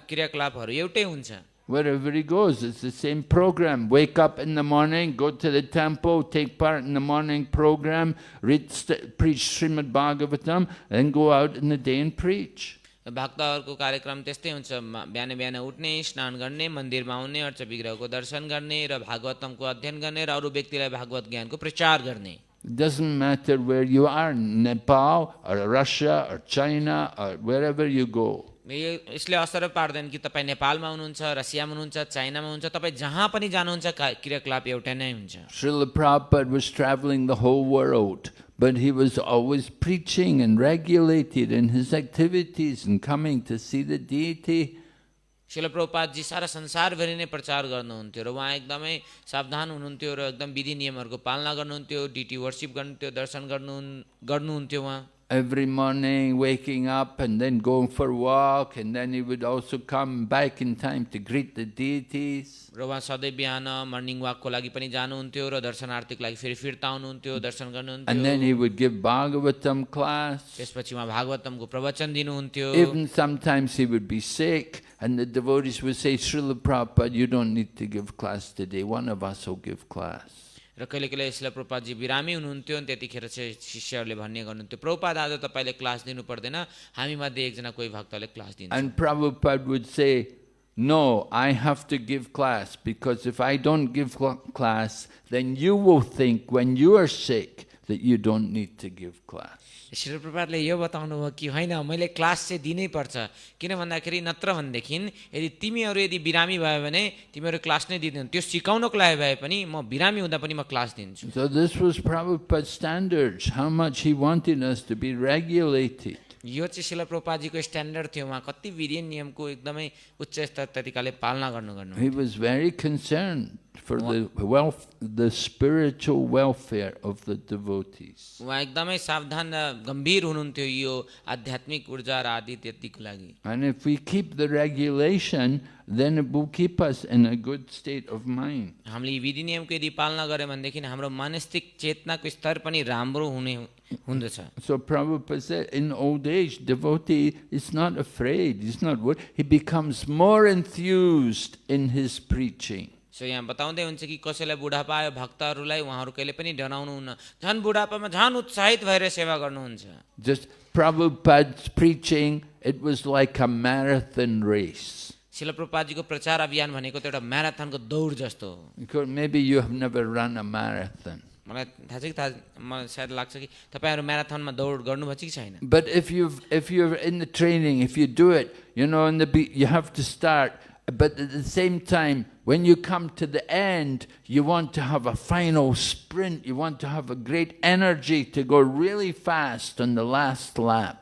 क्रियाकलापहरू एउटै हुन्छ। Wherever he goes, it's the same program. Wake up in the morning, go to the temple, take part in the morning program, preach Srimad Bhagavatam, then go out in the day and preach. भक्तहरूको कार्यक्रम त्यस्तै हुन्छ, बिहान बिहान उठ्ने, स्नान गर्ने, मन्दिरमा आउने, अर्च विग्रहको दर्शन गर्ने र भागवतमको अध्ययन गर्ने र अरू व्यक्तिलाई भागवत ज्ञानको प्रचार गर्ने। It doesn't matter where you are, Nepal or Russia or China or wherever you go. यसले असर पार्दैन कि तपाईँ नेपालमा हुनुहुन्छ, रसियामा हुनुहुन्छ, चाइनामा हुनुहुन्छ, तपाईँ जहाँ पनि जानुहुन्छ क्रियाकलाप एउटै नै हुन्छ। Srila Prabhupada was traveling the whole world, but he was always preaching and regulated in his activities and coming to see the deity. शिल प्रभुपाद जी सारा संसारभरि नै प्रचार गर्नुहुन्थ्यो र उहाँ एकदमै सावधान हुनुहुन्थ्यो र एकदम विधि नियमहरूको पालना गर्नुहुन्थ्यो, डिटी वर्शिप गर्नुहुन्थ्यो, दर्शन गर्नुहुन्थ्यो उहाँ। Every morning waking up and then going for a walk, and then he would also come back in time to greet the deities. र उहाँ सधैँ बिहान मर्निङ वाकको लागि पनि जानुहुन्थ्यो र दर्शनार्थीको लागि फेरि फिर्ता आउनुहुन्थ्यो, दर्शन गर्नुहुन्थ्यो। And then he would give Bhagavatam class. त्यसपछि उहाँ भागवतमको प्रवचन दिनुहुन्थ्यो। Even sometimes he would be sick, and the devotees would say, Srila Prabhupada, you don't need to give class today. One of us will give class. र कहिले कहिले शिल प्रभुपाद जी बिरामी हुनुहुन्थ्यो, त्यतिखेर चाहिँ शिष्यहरूले भन्ने गर्नुहुन्थ्यो, प्रभुपाद आज तपाईँले क्लास दिनु पर्दैन, हामी मध्ये एकजना कोही भक्तले क्लास दिन्छ। And Prabhupada would say, no, I have to give class, because if I don't give class, then you will think when you are sick that you don't need to give class. शिल प्रभुपादले यो बताउनु भयो कि होइन, मैले class चाहिँ दिनै पर्छ, किन भन्दाखेरि नत्र भनेदेखि यदि तिमीहरू यदि बिरामी भयो भने तिमीहरू क्लास नै दिँदैन, त्यो सिकाउनको लागि भए पनि म बिरामी हुँदा पनि म क्लास दिन्छु। So this was Prabhupada's standards, how much he wanted us to be regulated. यो चाहिँ शिल प्रभुपादजीको स्ट्यान्डर्ड थियो, उहाँ कति विधि नियमको एकदमै उच्च स्तर तरिकाले पालना गर्नु। He was very concerned for the spiritual welfare of the devotees. उहाँ एकदमै सावधान र गम्भीर हुनुहुन्थ्यो यो आध्यात्मिक ऊर्जा र आदि त्यतिको लागि। And if we keep the regulation, then it will keep us in a good state of mind. हामीले विधि नियमको यदि पालना गर्यो भनेदेखि हाम्रो मानसिक चेतनाको स्तर पनि राम्रो हुँदछ। So Prabhupada said, in old age, devotee is not afraid, he's not worried. He becomes more enthused in his preaching. So यहाँ बताउँदै हुन्छ कि कसैलाई बुढापा आयो भक्तहरूलाई उहाँहरू कहिले पनि डराउनुहुन्न, झन् बुढापामा झन् उत्साहित भएर सेवा गर्नुहुन्छ। Just Prabhupada's preaching, it was like a marathon race. शिल प्रभुपादजीको प्रचार अभियान भनेको त एउटा म्याराथनको दौड जस्तो हो। Because maybe you have never run a marathon. मलाई थाहा छ कि मलाई सायद लाग्छ कि तपाईँहरू म्याराथनमा दौड गर्नुभएको छ कि छैन। But if you're in the training, if you do it, you know, you have to start. But at the same time, when you come to the end, you want to have a final sprint. You want to have a great energy to go really fast on the last lap.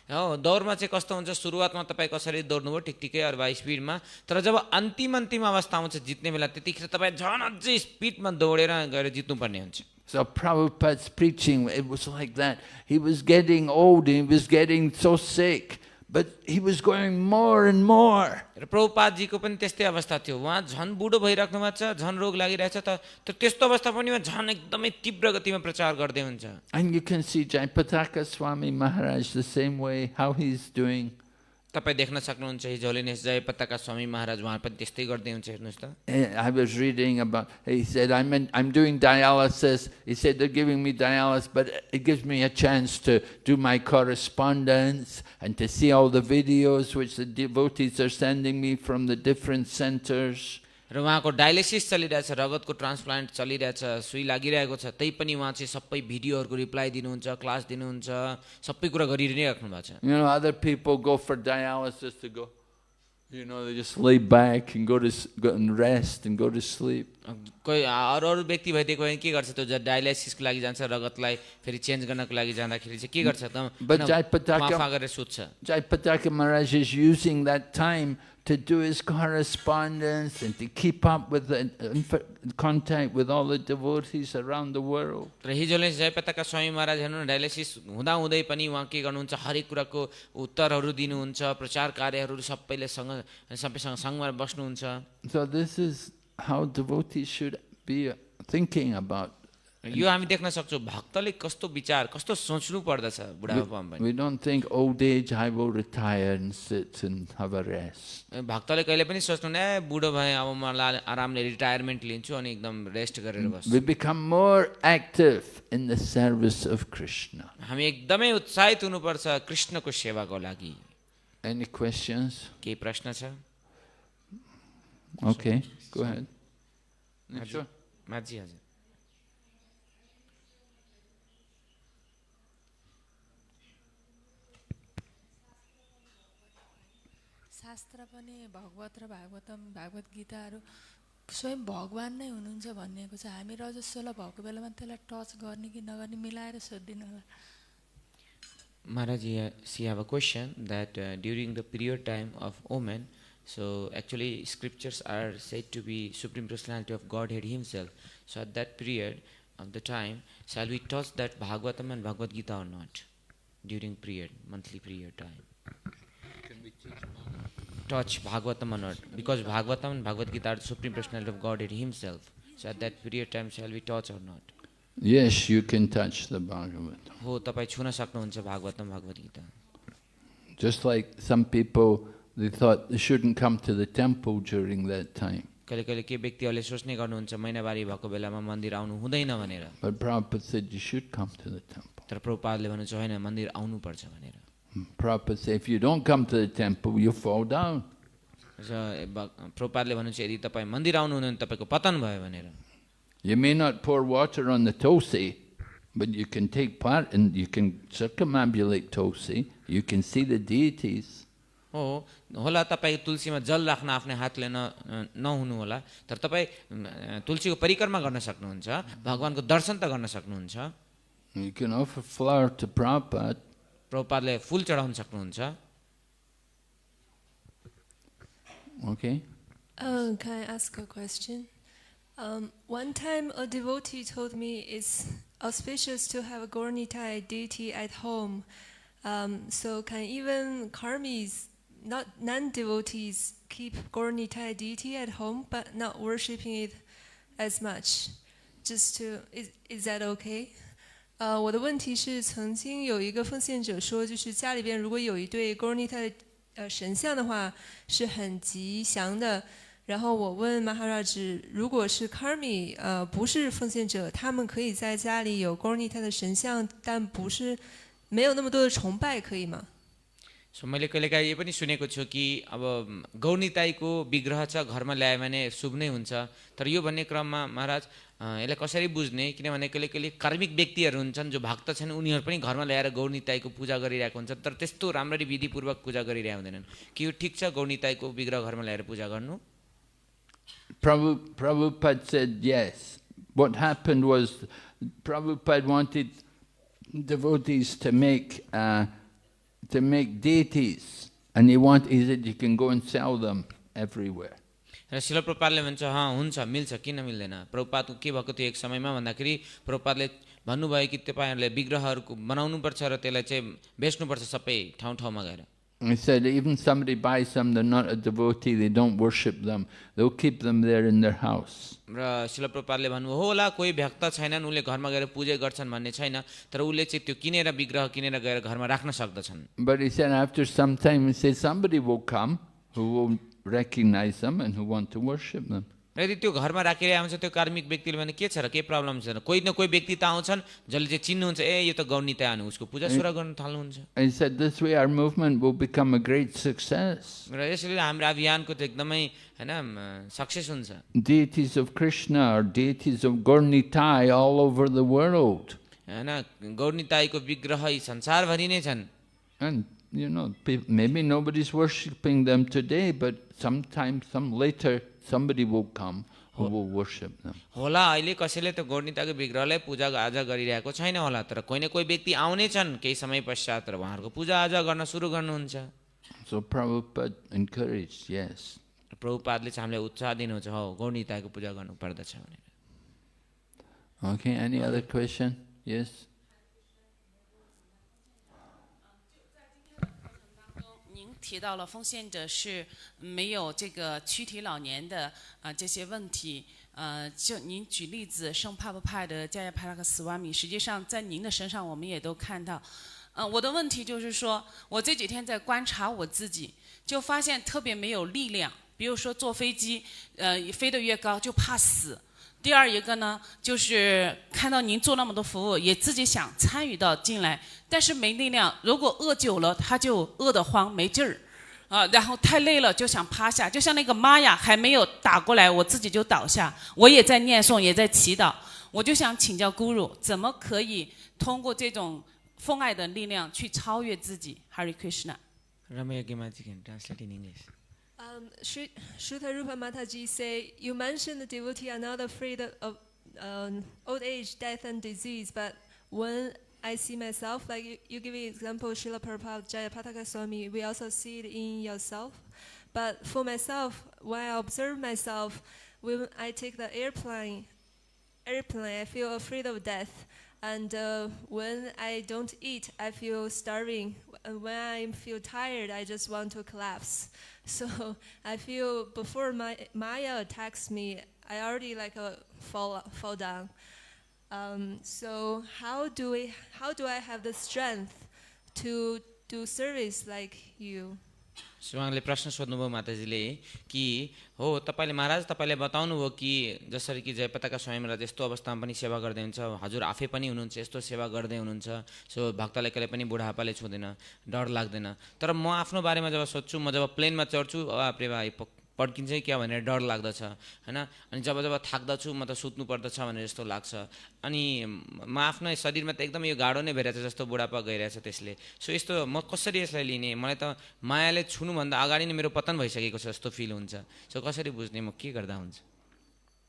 हो, दौडमा चाहिँ कस्तो हुन्छ, सुरुवातमा तपाईँ कसरी दौड्नुभयो ठिकठिकै अथवा स्पिडमा, तर जब अन्तिम अवस्था आउँछ जित्ने बेला त्यतिखेर तपाईँ झन् अझै स्पिडमा दौडेर गएर जित्नुपर्ने हुन्छ। So Prabhupada's preaching, it was like that. He was getting old and he was getting so sick, but he was going more and more. र प्रभुपादजीको पनि त्यस्तै अवस्था थियो, उहाँ झन् बुढो भइराख्नु भएको छ, झन् रोग लागिरहेछ, तर त्यस्तो अवस्था पनि झन् एकदमै तीव्र गतिमा प्रचार गर्दै हुन्छ। And you can see Jayapataka Swami Maharaj the same way, how he's doing. तपाई देख्न सक्नुहुन्छ हिज होलिनेस जयपताका स्वामी महाराज उहाँ पनि त्यस्तै गर्दै हुन्छ हेर्नुस् त। I was reading about, he said, I'm doing dialysis. He said, they're giving me dialysis, but it gives me a chance to do my correspondence and to see all the videos which the devotees are sending me from the different centers. र उहाँको dialysis चलिरहेछ, रगतको transplant चलिरहेछ, सुई लागिरहेको छ, तै पनि उहाँ चाहिँ सबै भिडियोहरुको रिप्लाई दिनुहुन्छ, क्लास दिनुहुन्छ, सबै कुरा गरिरहि राख्नु भएको छ। You know, other people go for dialysis to go, you know, they just lay back and go and rest and go to sleep. कोही अरु व्यक्ति भइदिएको भए के गर्छ त, डायलिसिसको लागि जान्छ, रगतलाई फेरि चेन्ज गर्नको लागि जाँदाखेरि चाहिँ के गर्छ त, फाफा गरेर सुत्छ। Jayapataka Maharaj is using that time to do his correspondence and to keep up with the contact with all the devotees around the world. र हिजोले जयपताका स्वामी महाराज हेर्नु न, डायलिसिस हुँदा हुँदै पनि उहाँ के गर्नुहुन्छ, हरेक कुराको उत्तरहरू दिनुहुन्छ, प्रचार कार्यहरू सबैसँग सँगमा बस्नुहुन्छ। So this is how devotees should be thinking about. यो हामी देख्न सक्छौं भक्तले कस्तो विचार, कस्तो सोच्नु पर्दछ बुढापामा पनि। We don't think old age I will retire and sit and have a rest. भक्तले कहिले पनि सोच्नु न बुढो भए अब मलाई आरामले रिटायरमेन्ट लिन्छु अनि एकदम रेस्ट गरेर बस्छु। We become more active in the service of Krishna. हामी एकदमै उत्साहित हुनुपर्छ कृष्णको सेवाको लागि। Any questions? केही प्रश्न छ? Okay, go ahead. Sure. माजी हजुर। शास्त्र पनि भगवत र भागवतम भागवत गीताहरू स्वयं भगवान नै हुनुहुन्छ भनिएको छ। हामी रजस्वला भएको बेलामा त्यसलाई टच गर्ने कि नगर्ने मिलाएर सोधिदिनु होला। Maharaj, she have a question that during the period time of Omen, so actually scriptures are said to be Supreme Personality of Godhead Himself. So at that period of the time, shall we touch that Bhagavatam and Bhagavad Gita or not? During period, monthly period time. Can we teach touch Bhagavatam or not? Because Bhagavatam and Bhagavad Gita are the Supreme Personality of Godhead Himself. So at that period time, shall we touch or not? Yes, you can touch the Bhagavatam. हो तपाई छुन सक्नुहुन्छ Bhagavatam Bhagwat Gita. Just like some people, they thought they shouldn't come to the temple during that time. कहिले कहिले के व्यक्तिहरूले सोच्ने गर्नुहुन्छ महिनावारी भएको बेलामा मन्दिर आउनु हुँदैन भनेर। But Prabhupada said you should come to the temple. तर प्रभुपादले भन्नुहुन्छ हैन मन्दिर आउनु पर्छ भनेर। Prabhupada said if you don't come to the temple, you fall down. प्रभुपादले भन्नुहुन्छ यदि तपाई मन्दिर आउनु हुँदैन तपाईको पतन भयो भनेर। You may not pour water on the Tulsi, but you can take part and you can circumambulate Tulsi. You can see the deities. हो होला तपाई तुलसीमा जल राख्न आफ्नै हातले नहुनु होला, तर तपाई तुलसीको परिक्रमा गर्न सक्नुहुन्छ, भगवानको दर्शन त गर्न सक्नुहुन्छ। You can offer flower to Prabhupada. प्रभुपादले फूल चढाउन सक्नुहुन्छ। Okay. Can I ask a question? One time a devotee told me it's auspicious to have a Gaura-Nitai deity at home. So can even karmis, not non-devotees, keep Gaura-Nitai deity at home but not worshipping it as much? Is that okay? 我的问题是，曾经有一个奉献者说，就是家里边如果有一对 Gaura-Nitai 神像的话，是很吉祥的。然后我问 Maharaj， 如果是 Karmi， 不是奉献者，他们可以在家里有 Gaura-Nitai 的神像，但不是没有那么多的崇拜，可以吗？ मैले कहिलेकाहीँ यो पनि सुनेको छु कि अब गौर-निताईको विग्रह छ घरमा ल्यायो भने शुभ नै हुन्छ, तर यो भन्ने क्रममा महाराज यसलाई कसरी बुझ्ने, किनभने कहिले कहिले कार्मिक व्यक्तिहरू हुन्छन् जो भक्त छन्, उनीहरू पनि घरमा ल्याएर गौर-निताईको पूजा गरिरहेको हुन्छ, तर त्यस्तो राम्ररी विधिपूर्वक पूजा गरिरहेको हुँदैनन्। कि यो ठिक छ गौर-निताईको विग्रह घरमा ल्याएर पूजा गर्नु? Prabhupada said yes. What happened was Prabhupada wanted devotees to make deities, and he said you can go and sell them everywhere. र शिल प्रभुपादले भन्छ हुन्छ मिल्छ किन मिल्दैन। प्रभुपादको के भएको थियो एक समयमा भन्दाखेरि प्रभुपादले भन्नुभयो कि तपाईहरुले विग्रहहरुको बनाउनु पर्छ र त्यसलाई चाहिँ बेच्नु पर्छ सबै ठाउँ ठाउँमा गएर। I said, even somebody buys them, they're not a devotee, they don't worship them. They'll keep them there in their house. र शिल प्रभुपादले भन्नुभयो होला कोही भक्त छैनन् उनले घरमा गएर पूजा गर्छन् भन्ने छैन, तर उसले चाहिँ त्यो किनेर विग्रह किनेर गएर घरमा राख्न सक्दछन्। But he said after some time, he said somebody will come who will recognize them and who want to worship them. यदि त्यो घरमा राखेर आउँछ त्यो कार्मिक व्यक्तिले भने के छ र के प्रब्लम छैन, कोही न कोही व्यक्ति त आउँछन् जसले चाहिँ चिन्नुहुन्छ ए यो त गौरनिताय अनि उसको पूजा सुरा गर्न थाल्नुहुन्छ। I said this way our movement will become a great success. र यसले हाम्रो अभियानको त एकदमै हैन सक्सेस हुन्छ। Deities of Krishna or deities of Gaur-Nitai all over the world. हैन गौरनितायको विग्रह यी संसारभरि नै छन्। And you know, maybe nobody's worshipping them today, but sometime, later, somebody will come who will worship them. होला अहिले कसैले त गौरनितायको विग्रहलाई पूजा आजा गरिरहेको छैन होला, तर कोही न कोही व्यक्ति आउने छन् केही समय पश्चात र उहाँहरूको पूजा आजा गर्न सुरु गर्नुहुन्छ। So Prabhupada encouraged, yes. प्रभुपादले चाहिँ हामीलाई उत्साह दिनुहुन्छ हो गौरनितायको पूजा गर्नु पर्दछ भनेर। Okay, any other question? Yes. 提到了奉献者是没有这个躯体老年的这些问题，就您举例子圣帕布派的加亚帕拉克斯瓦米，实际上在您的身上我们也都看到。我的问题就是说，我这几天在观察我自己，就发现特别没有力量。比如说坐飞机，飞得越高就怕死。第二一个呢，就是看到您做那么多服务，也自己想参与到进来，但是没力量。如果饿久了，他就饿得慌，没劲儿，然后太累了就想趴下，就像那个玛雅还没有打过来，我自己就倒下。我也在念诵，也在祈祷。我就想请教 Guru， 怎么可以通过这种奉爱的力量去超越自己 ？Hare Krishna。Ramaya Gemaji can translate in English. Shuddha Rupa Mataji say, you mentioned the devotee are not afraid of old age, death and disease, but when I see myself, like you give an example, Srila Prabhupada, Jayapataka Swami, we also see it in yourself. But for myself, when I observe myself, when I take the airplane, I feel afraid of death. And when I don't eat, I feel starving. And when I feel tired, I just want to collapse. So I feel before Maya attacks me, I already fall down. So how do I have the strength to do service like you? उहाँले प्रश्न सोध्नुभयो माताजीले कि हो तपाईले महाराज तपाईले बताउनुभयो कि जसरी कि जयपताका स्वयं महाराज यस्तो अवस्थामा पनि सेवा गर्दै हुन्छ, हजुर आफै पनि हुनुहुन्छ यस्तो सेवा गर्दै हुनुहुन्छ, सो भक्तलाई कहिले पनि बुढापाले छुँदैन, डर लाग्दैन। तर म आफ्नो बारेमा जब सोध्छु, म जब प्लेनमा चढ्छु बाप्रे भाइ पड्किन्छ क्या भनेर डर लाग्दछ हैन, अनि जब थाक्दछु म त सुत्नु पर्दछ भनेर जस्तो लाग्छ, अनि म आफ्नो शरीरमा त एकदम यो गाडो नै भइरहेछ जस्तो बुढापा गइरहेछ त्यसले। सो यस्तो म कसरी यसलाई लिने, मलाई त मायाले छुनुभन्दा अगाडि नै मेरो पतन भइसकेको छ जस्तो फिल हुन्छ। सो कसरी बुझ्ने, म के गर्दा हुन्छ?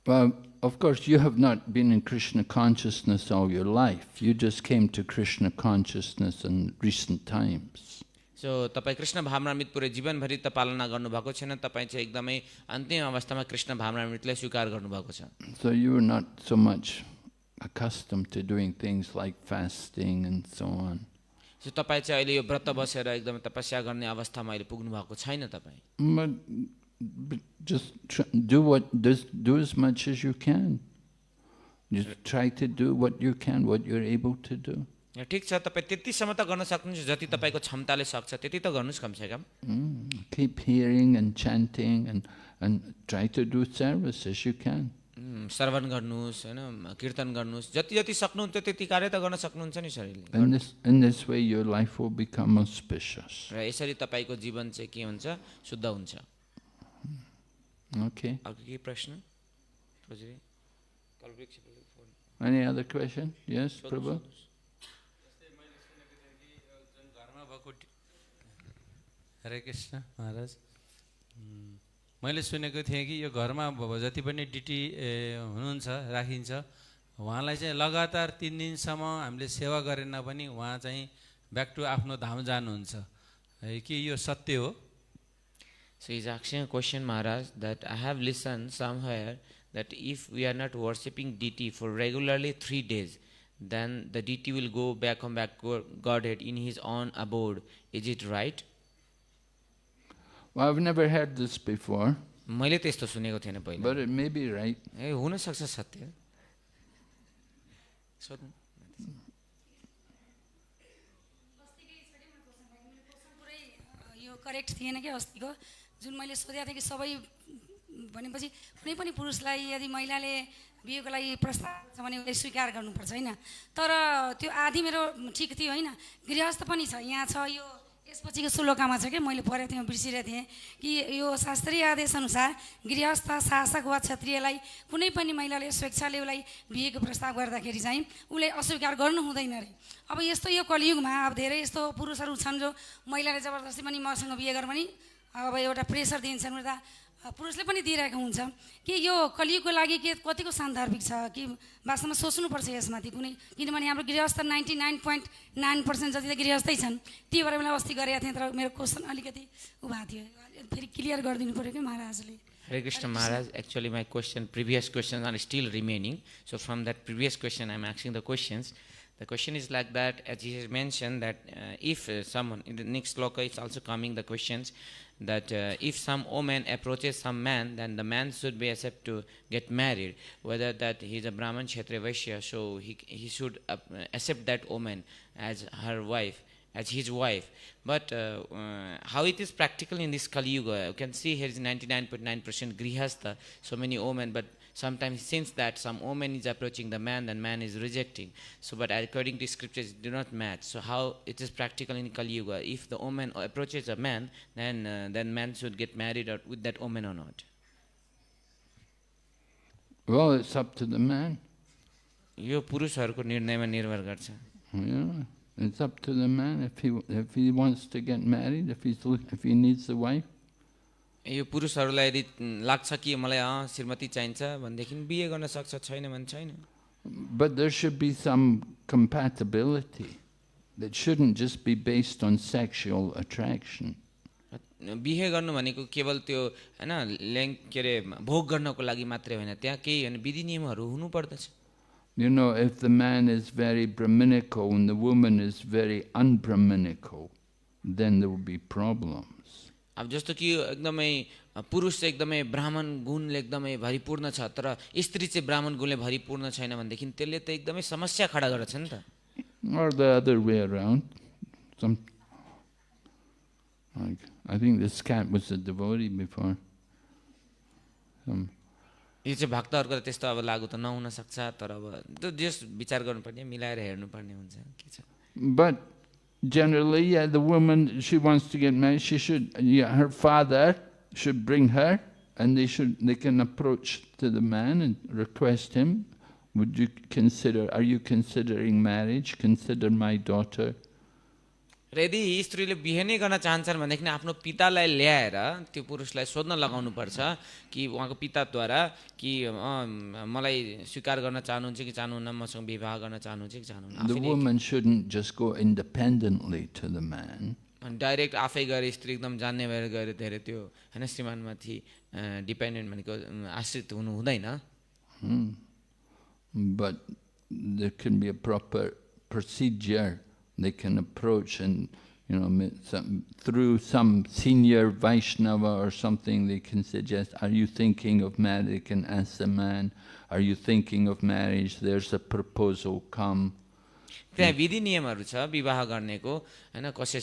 Well, of course you have not been in Krishna consciousness all your life. You just came to Krishna consciousness in recent times. So तपाईँ कृष्ण भावनामृत पुरै जीवनभरि त पालना गर्नुभएको छैन, तपाईँ चाहिँ एकदमै अन्तिम अवस्थामा कृष्ण भावनामृतलाई स्वीकार गर्नुभएको छ। So you are not so much accustomed to doing things like fasting and so on. So तपाईँ चाहिँ अहिले यो व्रत बसेर एकदमै तपस्या गर्ने अवस्थामा अहिले पुग्नु भएको छैन तपाईँ। But just do as much as you can. Just try to do what you can, what you're able to do. ठिक छ, तपाईँ त्यतिसम्म त गर्न सक्नुहुन्छ जति तपाईँको क्षमताले सक्छ, त्यति त गर्नुस् कम से कम। Keep hearing and chanting and try to do service as you can. श्रवण गर्नुस् हैन, कीर्तन गर्नुस्, जति सक्नुहुन्छ त्यति कार्य त गर्न सक्नुहुन्छ नि शरीरले। In this way your life will become auspicious. र यसरी तपाईको जीवन चाहिँ के हुन्छ, शुद्ध हुन्छ। Okay. अर्को के प्रश्न? Any other question? Yes, Prabhu? हरे कृष्ण महाराज, मैले सुनेको थिएँ कि यो घरमा जति पनि डिटी हुनुहुन्छ राखिन्छ उहाँलाई चाहिँ लगातार 3 दिनसम्म हामीले सेवा गरेन पनि उहाँ चाहिँ ब्याक टु आफ्नो धाम जानुहुन्छ है कि यो सत्य हो? So he's asking a question, Maharaj, that I have listened somewhere that if we are not worshipping deity for regularly 3 days, then the deity will go back to Godhead in his own abode. Is it right? Well, I've never heard this before, मैले त्यस्तो सुनेको थिएन पहिला but it may be right. ए हुन सक्छ सत्य सोध्नु यो करेक्ट थिएन कि अस्तिको जुन मैले सोधेको थिएँ कि सबै भनेपछि कुनै पनि पुरुषलाई यदि महिलाले बिहेको लागि प्रस्ताव छ भने उसले स्वीकार गर्नुपर्छ होइन तर त्यो आधी मेरो ठिक थियो होइन गृहस्थ पनि छ यहाँ छ यो यसपछिको श्लोकामा छ कि मैले पढेको थिएँ बिर्सिरहेको थिएँ कि यो शास्त्रीय आदेश अनुसार गृहस्थ शासक वा क्षत्रियलाई कुनै पनि महिलाले स्वेच्छाले उसलाई बिहेको प्रस्ताव गर्दाखेरि चाहिँ उसले अस्वीकार गर्नु हुँदैन अरे अब यस्तो यो कलियुगमा अब धेरै यस्तो पुरुषहरू छन् जो महिलाले जबरजस्ती पनि मसँग बिहे गर पनि अब एउटा प्रेसर दिन्छन् उता पुरुषले पनि दिइरहेको हुन्छ कि यो कलियुगको लागि के कतिको सान्दर्भिक छ कि वास्तवमा सोच्नुपर्छ यसमाथि कुनै किनभने हाम्रो गृहस्थ 99.9% जति त गृहस्थै छन् त्यही भएर मैले अस्ति गरेको थिएँ तर मेरो क्वेसन अलिकति उ भएको थियो फेरि क्लियर गरिदिनु पऱ्यो कि महाराजले Hare Krishna Maharaj, actually my previous questions are still remaining. So from that previous question, I'm asking the questions. The question is like that, as he has mentioned that if someone, in the next sloka it's also coming the questions, that if some woman approaches some man, then the man should be accept to get married, whether that he is a Brahman, Kshatriya, Vaishya, so he should accept that woman as her wife, as his wife. But how it is practical in this Kali Yuga, you can see here is 99.9% grihastha, so many women, but sometimes it seems that some woman is approaching the man, then man is rejecting. So, but according to scriptures, it do not match. So, how it is practical in Kali Yuga? If the woman approaches a man, then man should get married with that woman or not? Well, it's up to the man. यो पुरुषहरुको निर्णयमा निर्भर गर्छ. Yeah, it's up to the man if he wants to get married, if he needs a wife. यो पुरुषहरुलाई यदि लाग्छ कि मलाई श्रीमती चाहिन्छ भनेदेखि बिहे गर्न सक्छ छैन भने छैन. But there should be some compatibility that shouldn't just be based on sexual attraction. बिहे गर्नु भनेको केवल त्यो हैन लिङ्ग के रे भोग गर्नको लागि मात्रै होइन त्यहाँ केही हैन विधि नियमहरु हुनु पर्दछ. You know, if the man is very Brahminical and the woman is very unbrahminical, then there will be problems. अब जस्तो कि एकदमै पुरुष चाहिँ एकदमै ब्राह्मण गुणले एकदमै भरिपूर्ण छ तर स्त्री चाहिँ ब्राह्मण गुणले भरिपूर्ण छैन भनेदेखि त्यसले त एकदमै समस्या खडा गर्छ नि त. Or the other way around. I think this cat was a devotee before. यो चाहिँ भक्तहरुको त त्यस्तो अब लागु त नहुन सक्छ तर अब त्यो जस विचार गर्नुपर्ने मिलाएर हेर्नुपर्ने हुन्छ के छ. But generally, yeah, the woman, she wants to get married, she should, her father should bring her, and they can approach to the man and request him, are you considering marriage? Consider my daughter. र यदि स्त्रीले बिहे नै गर्न चाहन्छन् भनेदेखि आफ्नो पितालाई ल्याएर त्यो पुरुषलाई सोध्न लगाउनु पर्छ कि उहाँको पिताद्वारा कि मलाई स्वीकार गर्न चाहनुहुन्छ कि चाहनुहुन्न मसँग विवाह गर्न चाहनुहुन्छ कि चाहनुहुन्न. The woman shouldn't just go independently to the man. Direct आफै गएर स्त्री एकदम जान्ने भएर गएर धेरै त्यो हैन श्रीमानमाथि डिपेन्डेन्ट भनेको आश्रित हुनु हुँदैन. But there can be a proper procedure. They can approach and, through some senior Vaishnava or something, they can suggest, are you thinking of marriage? They can ask the man, are you thinking of marriage? There's a proposal, come. त्यहाँ विधि नियमहरु छ विवाह गर्नेको हैन कसै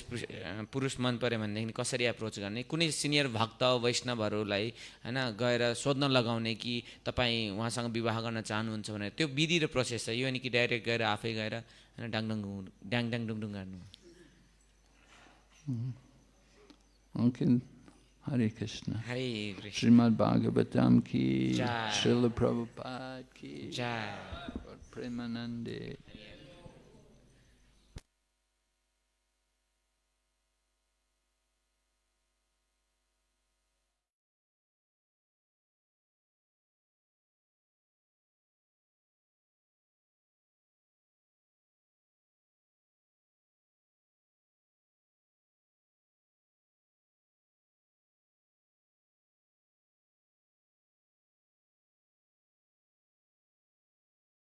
पुरुष मन पर्यो भनेदेखि कसरी अप्रोच गर्ने कुनै सिनियर भक्त वैष्णवहरुलाई हैन गएर सोध्न लगाउने कि तपाई उहाँसँग विवाह गर्न चाहनुहुन्छ भने त्यो विधि र प्रोसेस छ. यो नि कि डाइरेक्ट गएर आफै गएर हैन डाङ डुङ गर्नु. Okay. Hare Krishna. Hare Krishna. Srimad Bhagavatam ki, Srila Prabhupada ki, Jai. Premanande.